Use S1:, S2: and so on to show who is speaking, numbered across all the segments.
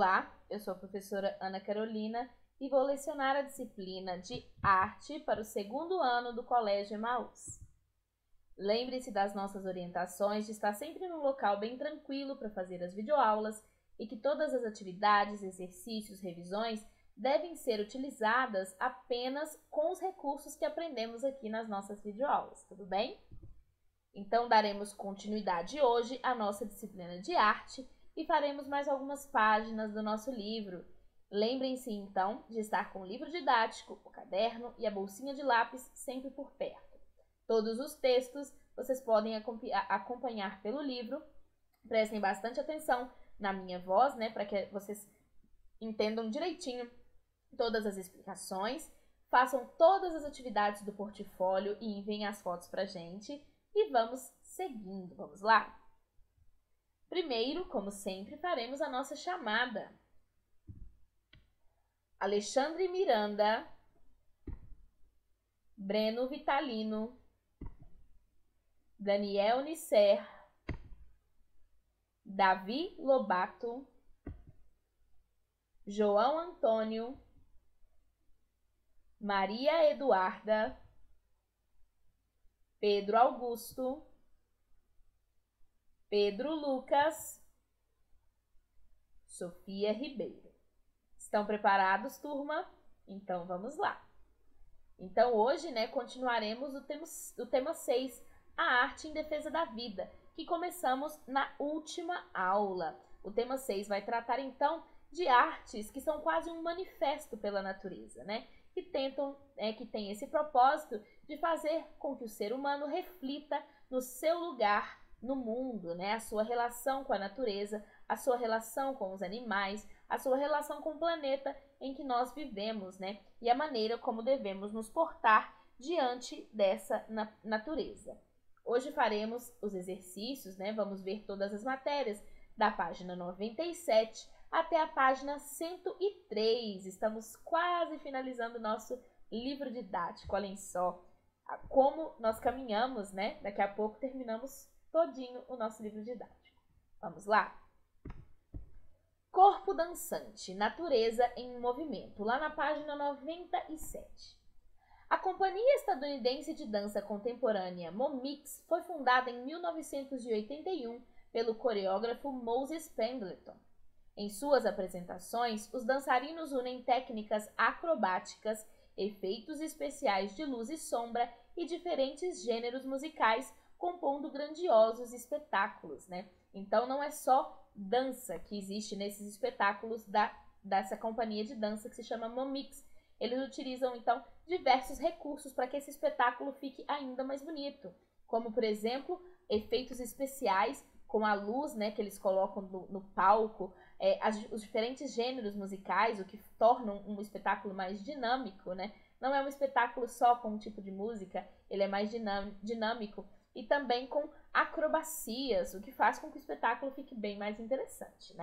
S1: Olá, eu sou a professora Ana Carolina e vou lecionar a disciplina de Arte para o segundo ano do Colégio Emaús. Lembre-se das nossas orientações de estar sempre num local bem tranquilo para fazer as videoaulas e que todas as atividades, exercícios, revisões devem ser utilizadas apenas com os recursos que aprendemos aqui nas nossas videoaulas, tudo bem? Então, daremos continuidade hoje à nossa disciplina de arte e faremos mais algumas páginas do nosso livro. Lembrem-se, então, de estar com o livro didático, o caderno e a bolsinha de lápis sempre por perto. Todos os textos vocês podem acompanhar pelo livro. Prestem bastante atenção na minha voz, né, para que vocês entendam direitinho todas as explicações. Façam todas as atividades do portfólio e enviem as fotos para a gente. E vamos seguindo, vamos lá? Primeiro, como sempre, faremos a nossa chamada. Alexandre Miranda, Breno Vitalino, Daniel Nisser, Davi Lobato, João Antônio, Maria Eduarda, Pedro Augusto, Pedro Lucas, Sofia Ribeiro. Estão preparados, turma? Então, vamos lá. Então, hoje, continuaremos o tema 6, a arte em defesa da vida, que começamos na última aula. O tema 6 vai tratar, então, de artes que são quase um manifesto pela natureza, que tem esse propósito de fazer com que o ser humano reflita no seu lugar no mundo, a sua relação com a natureza, a sua relação com os animais, a sua relação com o planeta em que nós vivemos, e a maneira como devemos nos portar diante dessa natureza. Hoje faremos os exercícios, vamos ver todas as matérias da página 97 até a página 103. Estamos quase finalizando o nosso livro didático. Olhem só como nós caminhamos, Daqui a pouco terminamos todinho o nosso livro didático. Vamos lá? Corpo dançante, natureza em movimento, lá na página 97. A Companhia Estadunidense de Dança Contemporânea, MOMIX, foi fundada em 1981 pelo coreógrafo Moses Pendleton. Em suas apresentações, os dançarinos unem técnicas acrobáticas, efeitos especiais de luz e sombra e diferentes gêneros musicais, compondo grandiosos espetáculos, Então, não é só dança que existe nesses espetáculos dessa companhia de dança que se chama MOMIX. Eles utilizam, então, diversos recursos para que esse espetáculo fique ainda mais bonito, como, por exemplo, efeitos especiais com a luz, que eles colocam no palco, os diferentes gêneros musicais, o que torna um espetáculo mais dinâmico, Não é um espetáculo só com um tipo de música, ele é mais dinâmico, e também com acrobacias, o que faz com que o espetáculo fique bem mais interessante,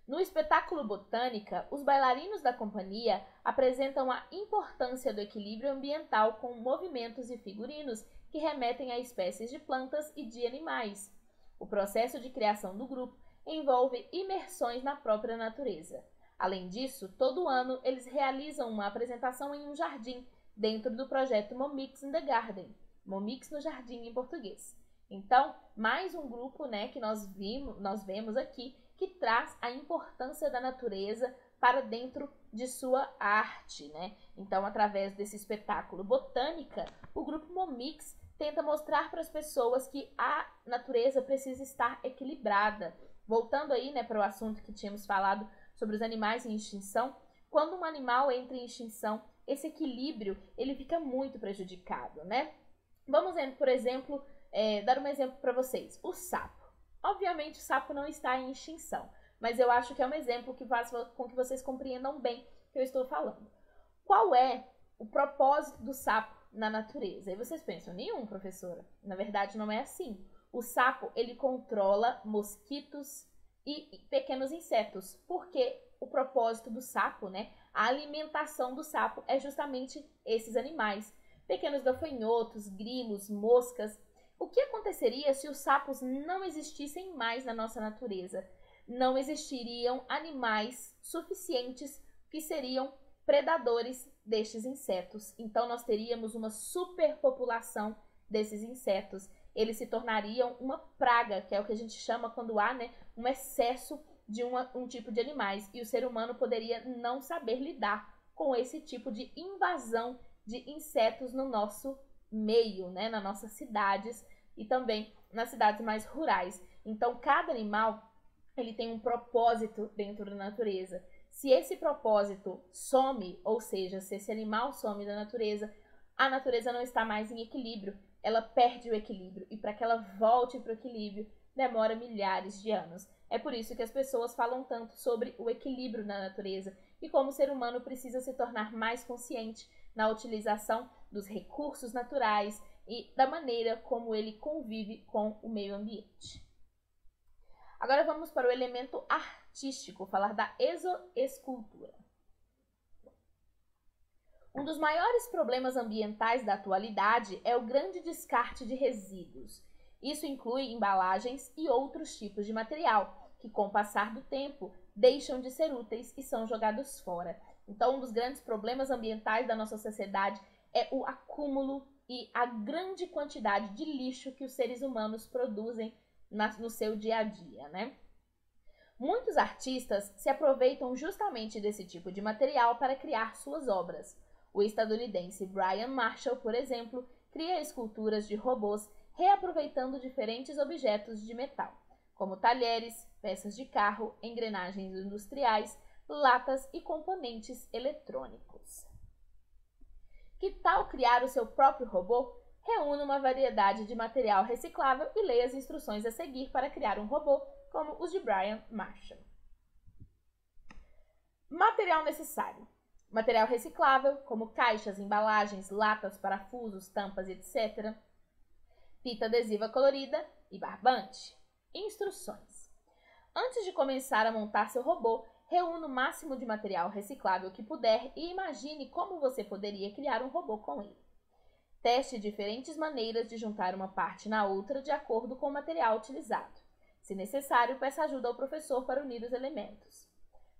S1: No espetáculo Botânica, os bailarinos da companhia apresentam a importância do equilíbrio ambiental com movimentos e figurinos que remetem a espécies de plantas e de animais. O processo de criação do grupo envolve imersões na própria natureza. Além disso, todo ano eles realizam uma apresentação em um jardim, dentro do projeto MOMIX in the Garden, MOMIX no Jardim em português. Então, mais um grupo que nós vemos aqui, que traz a importância da natureza para dentro de sua arte, Então, através desse espetáculo Botânica, o grupo MOMIX tenta mostrar para as pessoas que a natureza precisa estar equilibrada. Voltando aí, para o assunto que tínhamos falado sobre os animais em extinção, quando um animal entra em extinção, esse equilíbrio ele fica muito prejudicado, Vamos, por exemplo, dar um exemplo para vocês. O sapo. Obviamente, o sapo não está em extinção, mas eu acho que é um exemplo que faz com que vocês compreendam bem o que eu estou falando. Qual é o propósito do sapo na natureza? E vocês pensam, nenhum, professora. Na verdade, não é assim. O sapo, ele controla mosquitos e pequenos insetos, porque o propósito do sapo, a alimentação do sapo é justamente esses animais. Pequenos gafanhotos, grilos, moscas. O que aconteceria se os sapos não existissem mais na nossa natureza? não existiriam animais suficientes que seriam predadores destes insetos. Então, nós teríamos uma superpopulação desses insetos. Eles se tornariam uma praga, que é o que a gente chama quando há, né, um excesso de um tipo de animais. E o ser humano poderia não saber lidar com esse tipo de invasão de insetos no nosso meio, né, nas nossas cidades e também nas cidades mais rurais. Então, cada animal ele tem um propósito dentro da natureza. Se esse propósito some, ou seja, se esse animal some da natureza, a natureza não está mais em equilíbrio, ela perde o equilíbrio. E para que ela volte para o equilíbrio, demora milhares de anos. É por isso que as pessoas falam tanto sobre o equilíbrio na natureza e como o ser humano precisa se tornar mais consciente na utilização dos recursos naturais e da maneira como ele convive com o meio ambiente. Agora vamos para o elemento artístico, falar da exoescultura. Um dos maiores problemas ambientais da atualidade é o grande descarte de resíduos. Isso inclui embalagens e outros tipos de material, que com o passar do tempo deixam de ser úteis e são jogados fora. Então, um dos grandes problemas ambientais da nossa sociedade é o acúmulo e a grande quantidade de lixo que os seres humanos produzem no seu dia a dia, né? Muitos artistas se aproveitam justamente desse tipo de material para criar suas obras. O estadunidense Brian Marshall, por exemplo, cria esculturas de robôs reaproveitando diferentes objetos de metal, como talheres, peças de carro, engrenagens industriais, latas e componentes eletrônicos. Que tal criar o seu próprio robô? Reúna uma variedade de material reciclável e leia as instruções a seguir para criar um robô, como os de Brian Marshall. Material necessário. Material reciclável, como caixas, embalagens, latas, parafusos, tampas, etc. Fita adesiva colorida e barbante. Instruções. Antes de começar a montar seu robô, reúna o máximo de material reciclável que puder e imagine como você poderia criar um robô com ele. Teste diferentes maneiras de juntar uma parte na outra de acordo com o material utilizado. Se necessário, peça ajuda ao professor para unir os elementos.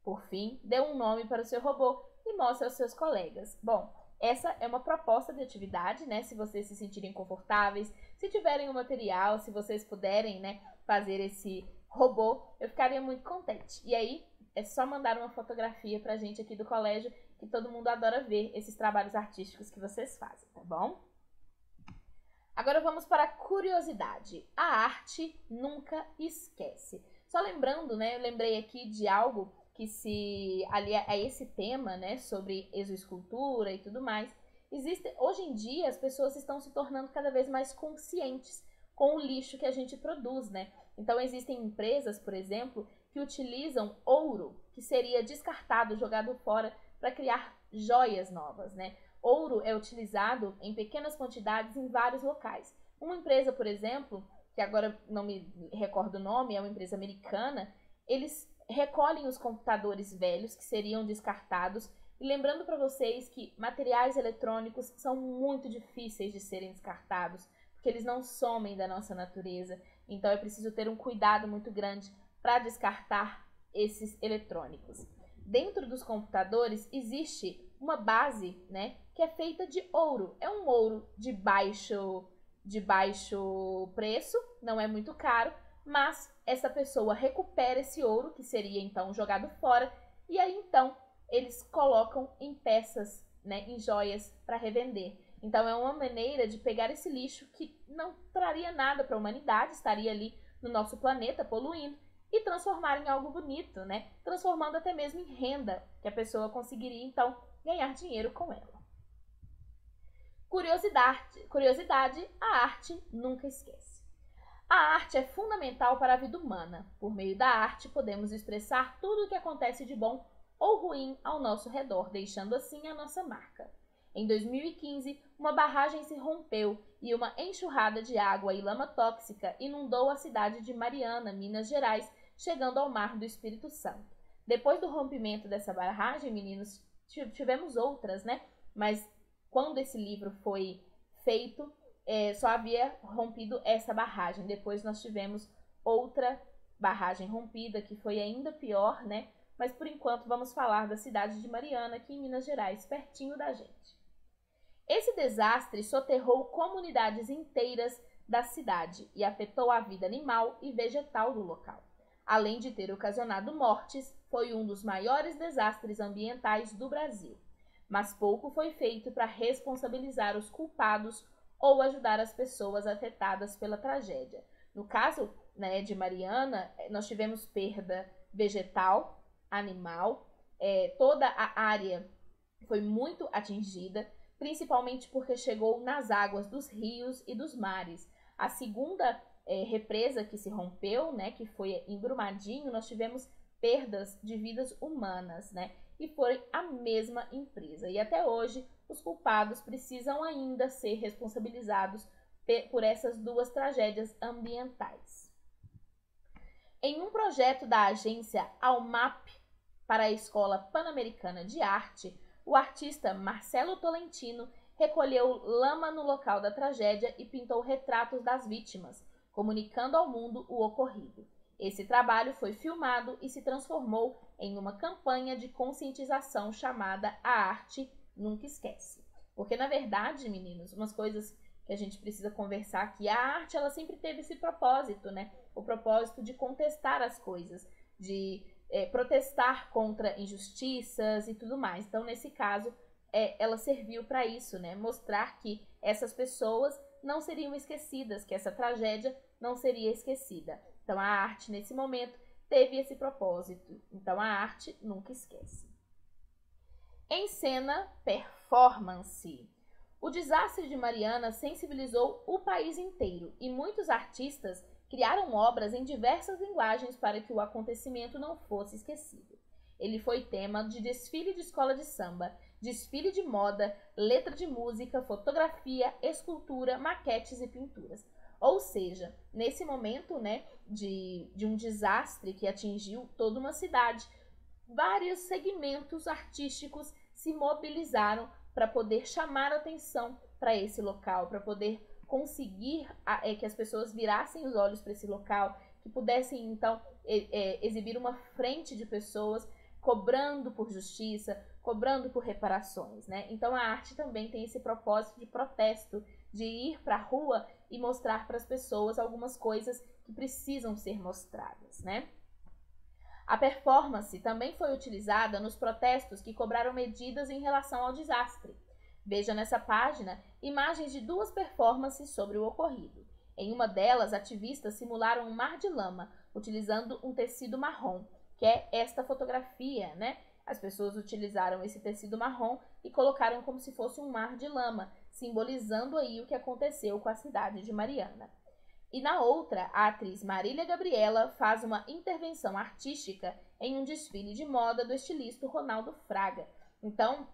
S1: Por fim, dê um nome para o seu robô e mostre aos seus colegas. Bom, essa é uma proposta de atividade, né? Se vocês se sentirem confortáveis, se tiverem o material, se vocês puderem, né, fazer esse robô, eu ficaria muito contente. E aí, é só mandar uma fotografia pra gente aqui do colégio, que todo mundo adora ver esses trabalhos artísticos que vocês fazem, tá bom? Agora vamos para a curiosidade. A arte nunca esquece. Só lembrando, né, eu lembrei aqui de algo que se alia a esse tema, né, sobre exoescultura e tudo mais. Hoje em dia as pessoas estão se tornando cada vez mais conscientes com o lixo que a gente produz, né? Então existem empresas, por exemplo, que utilizam ouro, que seria descartado, jogado fora, para criar joias novas, né? Ouro é utilizado em pequenas quantidades em vários locais. Uma empresa, por exemplo, que agora não me recordo o nome, é uma empresa americana, eles recolhem os computadores velhos que seriam descartados. E lembrando para vocês que materiais eletrônicos são muito difíceis de serem descartados, porque eles não somem da nossa natureza. Então é preciso ter um cuidado muito grande para descartar esses eletrônicos. Dentro dos computadores existe uma base, né, que é feita de ouro. É um ouro de baixo preço, não é muito caro, mas essa pessoa recupera esse ouro, que seria então jogado fora, e aí então eles colocam em peças, né, em joias para revender. Então é uma maneira de pegar esse lixo que não traria nada para a humanidade, estaria ali no nosso planeta poluindo, e transformar em algo bonito, né? Transformando até mesmo em renda, que a pessoa conseguiria então ganhar dinheiro com ela. Curiosidade, a arte nunca esquece. A arte é fundamental para a vida humana. Por meio da arte, podemos expressar tudo o que acontece de bom ou ruim ao nosso redor, deixando assim a nossa marca. Em 2015, uma barragem se rompeu e uma enxurrada de água e lama tóxica inundou a cidade de Mariana, Minas Gerais, chegando ao mar do Espírito Santo. Depois do rompimento dessa barragem, meninos, tivemos outras, né? Mas quando esse livro foi feito, só havia rompido essa barragem. Depois nós tivemos outra barragem rompida, que foi ainda pior, né? Mas por enquanto vamos falar da cidade de Mariana, aqui em Minas Gerais, pertinho da gente. Esse desastre soterrou comunidades inteiras da cidade e afetou a vida animal e vegetal do local. Além de ter ocasionado mortes, foi um dos maiores desastres ambientais do Brasil. Mas pouco foi feito para responsabilizar os culpados ou ajudar as pessoas afetadas pela tragédia. No caso, né, de Mariana, nós tivemos perda vegetal, animal, toda a área foi muito atingida, principalmente porque chegou nas águas dos rios e dos mares. A segunda represa que se rompeu, né, que foi em Brumadinho, nós tivemos perdas de vidas humanas, né, e foi a mesma empresa. E até hoje, os culpados precisam ainda ser responsabilizados por essas duas tragédias ambientais. Em um projeto da agência Almap para a Escola Pan-Americana de Arte, o artista Marcelo Tolentino recolheu lama no local da tragédia e pintou retratos das vítimas, comunicando ao mundo o ocorrido. Esse trabalho foi filmado e se transformou em uma campanha de conscientização chamada A Arte Nunca Esquece. Porque, na verdade, meninos, umas coisas que a gente precisa conversar aqui, a arte, ela sempre teve esse propósito, né? O propósito de contestar as coisas, de protestar contra injustiças e tudo mais. Então, nesse caso, ela serviu para isso, né? Mostrar que essas pessoas não seriam esquecidas, que essa tragédia não seria esquecida. Então, a arte, nesse momento, teve esse propósito. Então, a arte nunca esquece. Em cena, performance. O desastre de Mariana sensibilizou o país inteiro e muitos artistas criaram obras em diversas linguagens para que o acontecimento não fosse esquecido. Ele foi tema de desfile de escola de samba, desfile de moda, letra de música, fotografia, escultura, maquetes e pinturas. Ou seja, nesse momento, né, de um desastre que atingiu toda uma cidade, vários segmentos artísticos se mobilizaram para poder chamar atenção para esse local, para poder conseguir que as pessoas virassem os olhos para esse local, que pudessem então exibir uma frente de pessoas cobrando por justiça, cobrando por reparações, né? Então a arte também tem esse propósito de protesto, de ir para a rua e mostrar para as pessoas algumas coisas que precisam ser mostradas, né? A performance também foi utilizada nos protestos que cobraram medidas em relação ao desastre. Veja nessa página imagens de duas performances sobre o ocorrido. Em uma delas, ativistas simularam um mar de lama, utilizando um tecido marrom, que é esta fotografia, né? As pessoas utilizaram esse tecido marrom e colocaram como se fosse um mar de lama, simbolizando aí o que aconteceu com a cidade de Mariana. E na outra, a atriz Marília Gabriela faz uma intervenção artística em um desfile de moda do estilista Ronaldo Fraga. Então,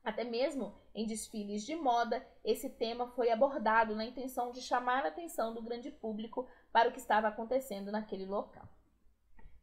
S1: até mesmo em desfiles de moda, esse tema foi abordado na intenção de chamar a atenção do grande público para o que estava acontecendo naquele local.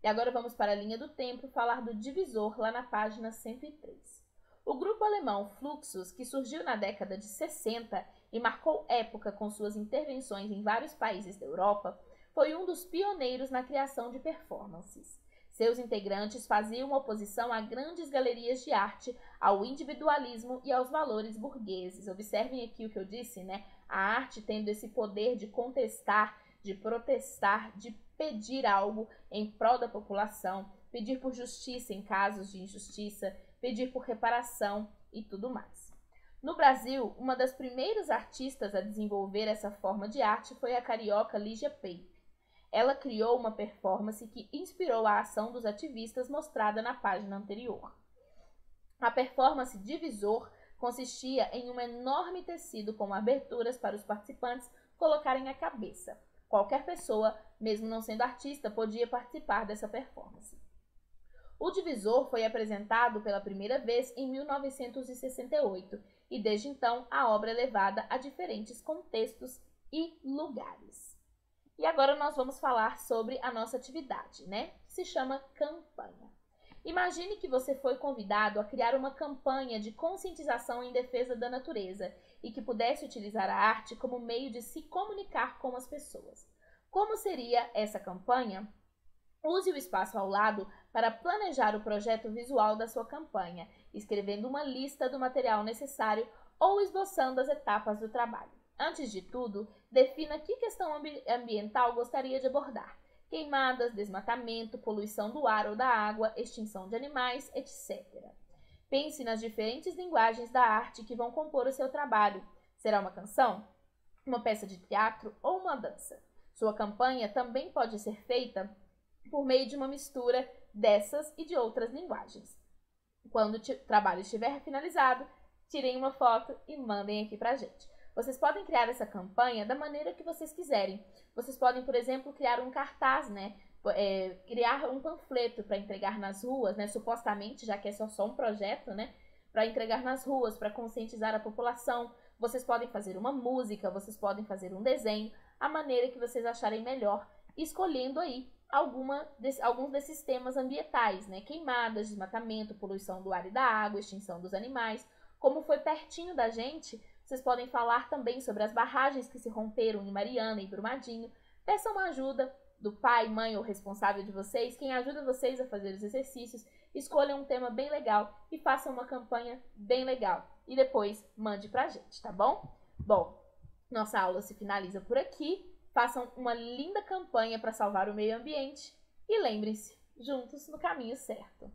S1: E agora vamos para a linha do tempo falar do divisor lá na página 103. O grupo alemão Fluxus, que surgiu na década de 60 e marcou época com suas intervenções em vários países da Europa, foi um dos pioneiros na criação de performances. Seus integrantes faziam oposição a grandes galerias de arte, ao individualismo e aos valores burgueses. Observem aqui o que eu disse, né? A arte tendo esse poder de contestar, de protestar, de pedir algo em prol da população, pedir por justiça em casos de injustiça, pedir por reparação e tudo mais. No Brasil, uma das primeiras artistas a desenvolver essa forma de arte foi a carioca Lígia Peipe. Ela criou uma performance que inspirou a ação dos ativistas mostrada na página anterior. A performance Divisor consistia em um enorme tecido com aberturas para os participantes colocarem a cabeça. Qualquer pessoa, mesmo não sendo artista, podia participar dessa performance. O Divisor foi apresentado pela primeira vez em 1968 e desde então a obra é levada a diferentes contextos e lugares. E agora nós vamos falar sobre a nossa atividade, né? Que se chama campanha. Imagine que você foi convidado a criar uma campanha de conscientização em defesa da natureza e que pudesse utilizar a arte como meio de se comunicar com as pessoas. Como seria essa campanha? Use o espaço ao lado para planejar o projeto visual da sua campanha, escrevendo uma lista do material necessário ou esboçando as etapas do trabalho. Antes de tudo, defina que questão ambiental gostaria de abordar: queimadas, desmatamento, poluição do ar ou da água, extinção de animais, etc. Pense nas diferentes linguagens da arte que vão compor o seu trabalho. Será uma canção, uma peça de teatro ou uma dança? Sua campanha também pode ser feita por meio de uma mistura dessas e de outras linguagens. Quando o trabalho estiver finalizado, tirem uma foto e mandem aqui pra gente. Vocês podem criar essa campanha da maneira que vocês quiserem. Vocês podem, por exemplo, criar um cartaz, né? Criar um panfleto para entregar nas ruas, né? Supostamente, já que é só um projeto, né? Para entregar nas ruas, para conscientizar a população. Vocês podem fazer uma música, vocês podem fazer um desenho, a maneira que vocês acharem melhor, escolhendo aí alguns desses temas ambientais, né? Queimadas, desmatamento, poluição do ar e da água, extinção dos animais. Como foi pertinho da gente, vocês podem falar também sobre as barragens que se romperam em Mariana e Brumadinho. Peçam ajuda do pai, mãe ou responsável de vocês, quem ajuda vocês a fazer os exercícios. Escolham um tema bem legal e façam uma campanha bem legal. E depois mande pra gente, tá bom? Bom, nossa aula se finaliza por aqui. Façam uma linda campanha para salvar o meio ambiente e lembrem-se, juntos no caminho certo.